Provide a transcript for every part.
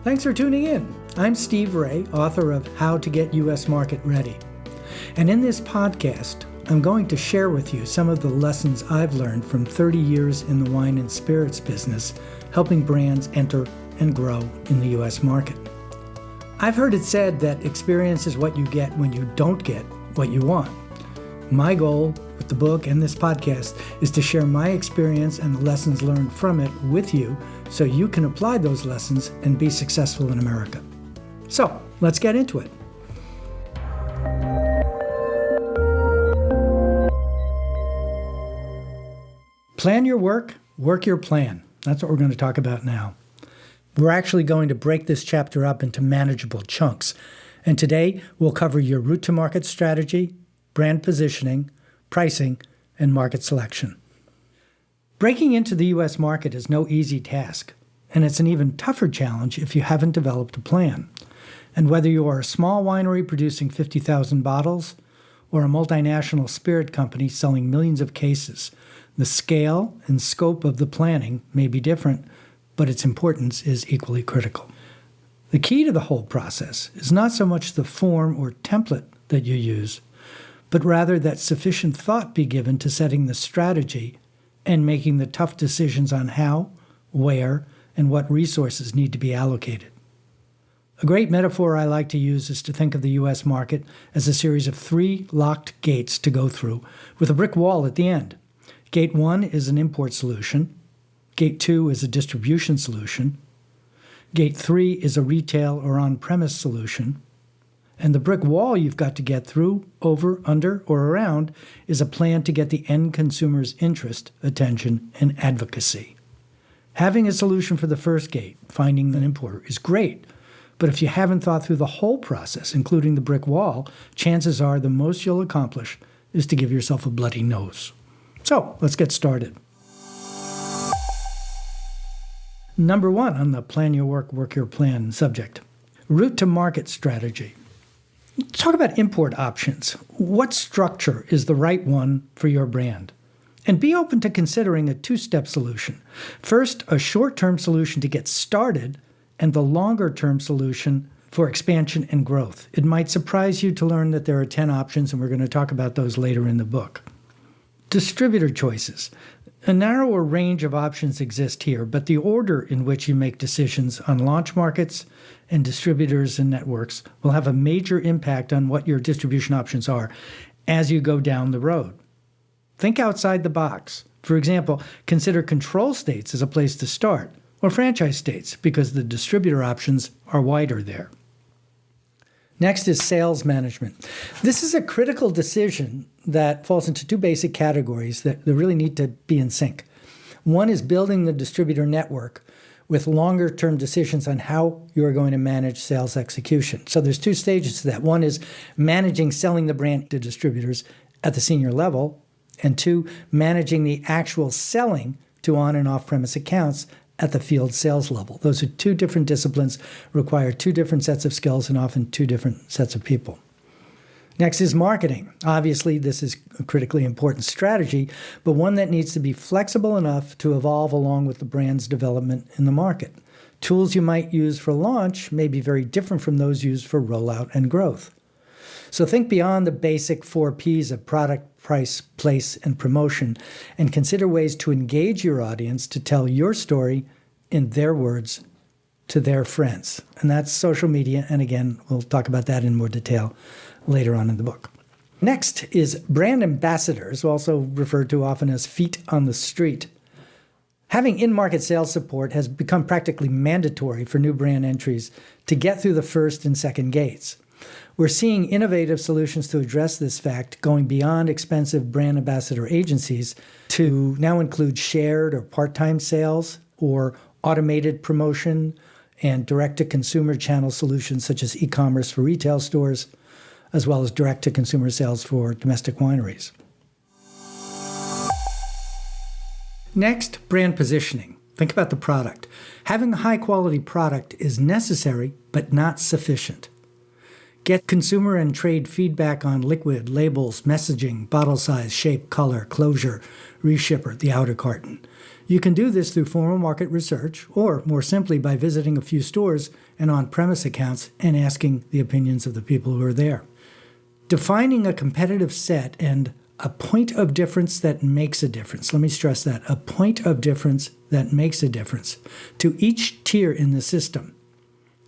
Thanks for tuning in. I'm Steve Raye, author of How to Get U.S. Market Ready. And in this podcast, I'm going to share with you some of the lessons I've learned from 30 years in the wine and spirits business, helping brands enter and grow in the U.S. market. I've heard it said that experience is what you get when you don't get what you want. My goal with the book and this podcast is to share my experience and the lessons learned from it with you so you can apply those lessons and be successful in America. So, let's get into it. Plan your work, work your plan. That's what we're going to talk about now. We're actually going to break this chapter up into manageable chunks. And today, we'll cover your route to market strategy, brand positioning, pricing, and market selection. Breaking into the U.S. market is no easy task, and it's an even tougher challenge if you haven't developed a plan. And whether you are a small winery producing 50,000 bottles or a multinational spirit company selling millions of cases, the scale and scope of the planning may be different, but its importance is equally critical. The key to the whole process is not so much the form or template that you use, but rather that sufficient thought be given to setting the strategy and making the tough decisions on how, where, and what resources need to be allocated. A great metaphor I like to use is to think of the U.S. market as a series of 3 locked gates to go through, with a brick wall at the end. Gate 1 is an import solution. Gate 2 is a distribution solution. Gate 3 is a retail or on-premise solution. And the brick wall you've got to get through, over, under, or around is a plan to get the end consumer's interest, attention, and advocacy. Having a solution for the first gate, finding an importer, is great. But if you haven't thought through the whole process, including the brick wall, chances are the most you'll accomplish is to give yourself a bloody nose. So, let's get started. Number 1 on the plan your work, work your plan subject, route to market strategy. Talk about import options. What structure is the right one for your brand? And be open to considering a 2-step solution. First, a short-term solution to get started, and the longer-term solution for expansion and growth. It might surprise you to learn that there are 10 options, and we're going to talk about those later in the book. Distributor choices. A narrower range of options exist here, but the order in which you make decisions on launch markets and distributors and networks will have a major impact on what your distribution options are as you go down the road. Think outside the box. For example, consider control states as a place to start, or franchise states, because the distributor options are wider there. Next is sales management. This is a critical decision that falls into 2 basic categories that really need to be in sync. One is building the distributor network with longer-term decisions on how you are going to manage sales execution. So there's 2 stages to that. One is managing selling the brand to distributors at the senior level, and 2, managing the actual selling to on- and off-premise accounts at the field sales level. Those are 2 different disciplines, require 2 different sets of skills and often 2 different sets of people. Next is marketing. Obviously, this is a critically important strategy, but one that needs to be flexible enough to evolve along with the brand's development in the market. Tools you might use for launch may be very different from those used for rollout and growth. So think beyond the basic 4 Ps of product, price, place, and promotion, and consider ways to engage your audience to tell your story in their words to their friends. And that's social media, and again, we'll talk about that in more detail later on in the book. Next is brand ambassadors, also referred to often as feet on the street. Having in-market sales support has become practically mandatory for new brand entries to get through the first and second gates. We're seeing innovative solutions to address this fact, going beyond expensive brand ambassador agencies to now include shared or part-time sales or automated promotion and direct-to-consumer channel solutions such as e-commerce for retail stores, as well as direct-to-consumer sales for domestic wineries. Next, brand positioning. Think about the product. Having a high-quality product is necessary, but not sufficient. Get consumer and trade feedback on liquid, labels, messaging, bottle size, shape, color, closure, reshipper, the outer carton. You can do this through formal market research, or more simply by visiting a few stores and on-premise accounts and asking the opinions of the people who are there. Defining a competitive set and a point of difference that makes a difference. Let me stress that. A point of difference that makes a difference to each tier in the system.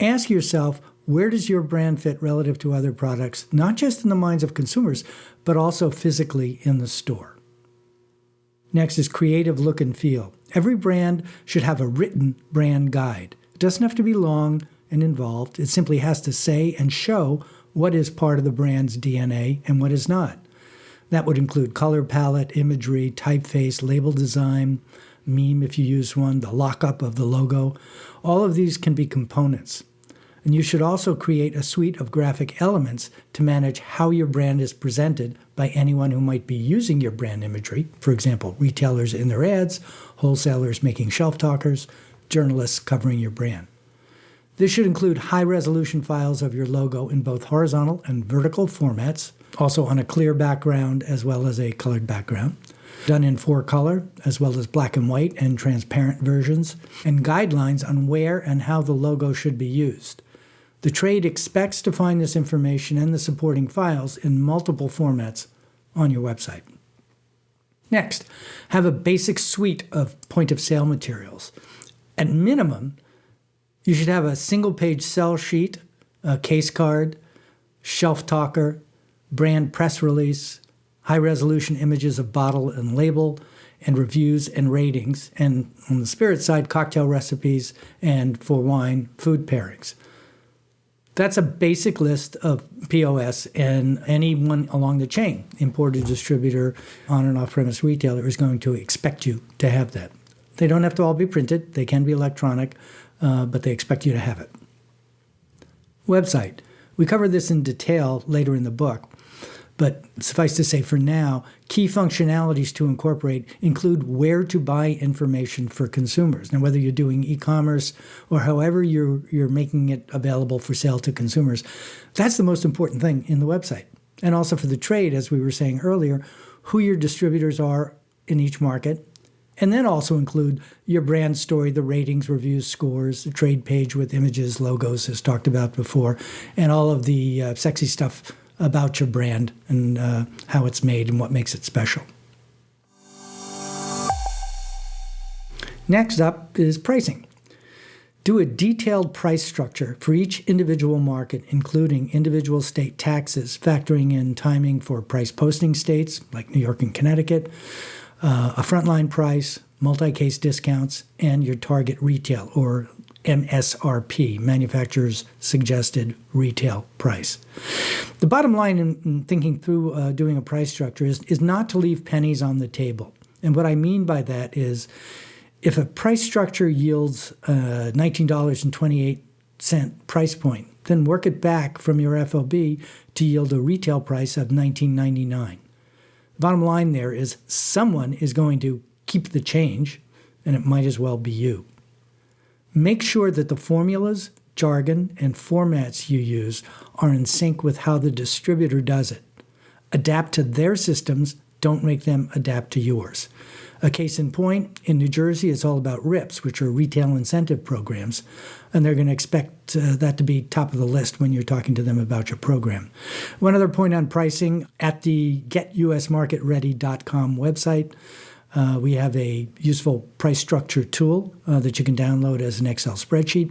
Ask yourself, where does your brand fit relative to other products, not just in the minds of consumers, but also physically in the store? Next is creative look and feel. Every brand should have a written brand guide. It doesn't have to be long and involved. It simply has to say and show what is part of the brand's DNA and what is not. That would include color palette, imagery, typeface, label design, meme if you use one, the lockup of the logo. All of these can be components. And you should also create a suite of graphic elements to manage how your brand is presented by anyone who might be using your brand imagery. For example, retailers in their ads, wholesalers making shelf talkers, journalists covering your brand. This should include high-resolution files of your logo in both horizontal and vertical formats, also on a clear background as well as a colored background, done in 4-color as well as black and white and transparent versions, and guidelines on where and how the logo should be used. The trade expects to find this information and the supporting files in multiple formats on your website. Next, have a basic suite of point-of-sale materials. At minimum, you should have a single-page sell sheet, a case card, shelf talker, brand press release, high-resolution images of bottle and label, and reviews and ratings, and on the spirit side, cocktail recipes, and for wine, food pairings. That's a basic list of POS, and anyone along the chain, importer, distributor, on- and off-premise retailer, is going to expect you to have that. They don't have to all be printed. They can be electronic, but they expect you to have it. Website. We cover this in detail later in the book, but suffice to say for now, key functionalities to incorporate include where to buy information for consumers. Now, whether you're doing e-commerce or however you're making it available for sale to consumers, that's the most important thing in the website. And also for the trade, as we were saying earlier, who your distributors are in each market, and then also include your brand story, the ratings, reviews, scores, the trade page with images, logos, as talked about before, and all of the sexy stuff about your brand and how it's made and what makes it special. Next up is pricing. Do a detailed price structure for each individual market, including individual state taxes, factoring in timing for price posting states like New York and Connecticut, a frontline price, multi-case discounts, and your target retail, or MSRP, Manufacturer's Suggested Retail Price. The bottom line in thinking through doing a price structure is not to leave pennies on the table. And what I mean by that is if a price structure yields $19.28 price point, then work it back from your FOB to yield a retail price of $19.99. The bottom line there is someone is going to keep the change, and it might as well be you. Make sure that the formulas, jargon, and formats you use are in sync with how the distributor does it. Adapt to their systems, don't make them adapt to yours. A case in point, in New Jersey, it's all about RIPs, which are retail incentive programs, and they're going to expect that to be top of the list when you're talking to them about your program. One other point on pricing, at the GetUSMarketReady.com website, we have a useful price structure tool that you can download as an Excel spreadsheet.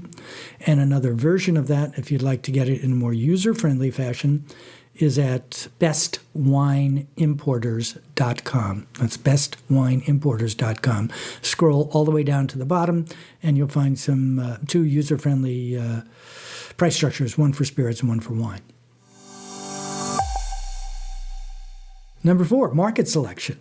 And another version of that, if you'd like to get it in a more user-friendly fashion, is at bestwineimporters.com. That's bestwineimporters.com. Scroll all the way down to the bottom, and you'll find some two user-friendly price structures, one for spirits and one for wine. Number 4, market selection.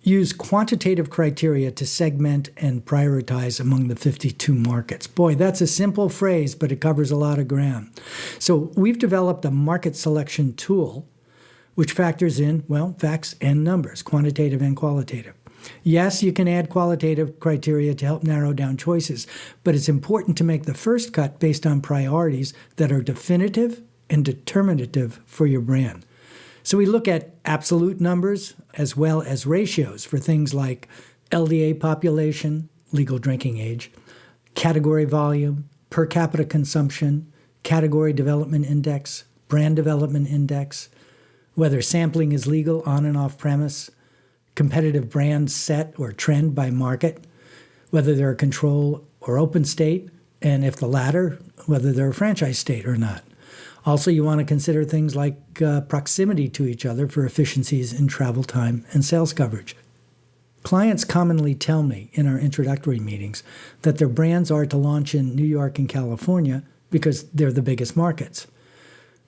Use quantitative criteria to segment and prioritize among the 52 markets. Boy, that's a simple phrase, but it covers a lot of ground. So we've developed a market selection tool which factors in, well, facts and numbers, quantitative and qualitative. Yes, you can add qualitative criteria to help narrow down choices, but it's important to make the first cut based on priorities that are definitive and determinative for your brand. So we look at absolute numbers as well as ratios for things like LDA population, legal drinking age, category volume, per capita consumption, category development index, brand development index, whether sampling is legal on and off premise, competitive brand set or trend by market, whether they're a control or open state, and if the latter, whether they're a franchise state or not. Also, you want to consider things like proximity to each other for efficiencies in travel time and sales coverage. Clients commonly tell me in our introductory meetings that their brands are to launch in New York and California because they're the biggest markets.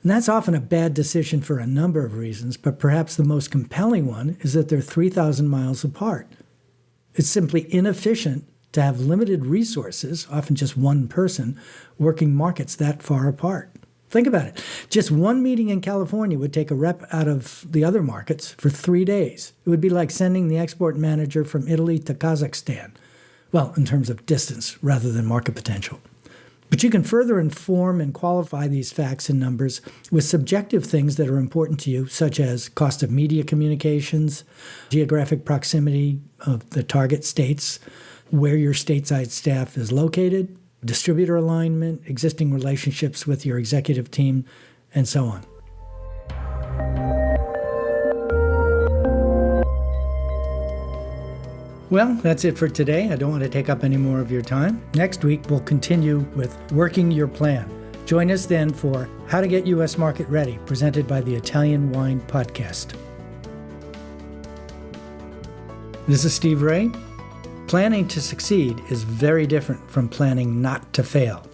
And that's often a bad decision for a number of reasons, but perhaps the most compelling one is that they're 3,000 miles apart. It's simply inefficient to have limited resources, often just one person, working markets that far apart. Think about it. Just one meeting in California would take a rep out of the other markets for 3 days. It would be like sending the export manager from Italy to Kazakhstan. Well, in terms of distance rather than market potential. But you can further inform and qualify these facts and numbers with subjective things that are important to you, such as cost of media communications, geographic proximity of the target states, where your stateside staff is located, distributor alignment, existing relationships with your executive team, and so on. Well, that's it for today. I don't want to take up any more of your time. Next week, we'll continue with Working Your Plan. Join us then for How to Get U.S. Market Ready, presented by the Italian Wine Podcast. This is Steve Raye. Planning to succeed is very different from planning not to fail.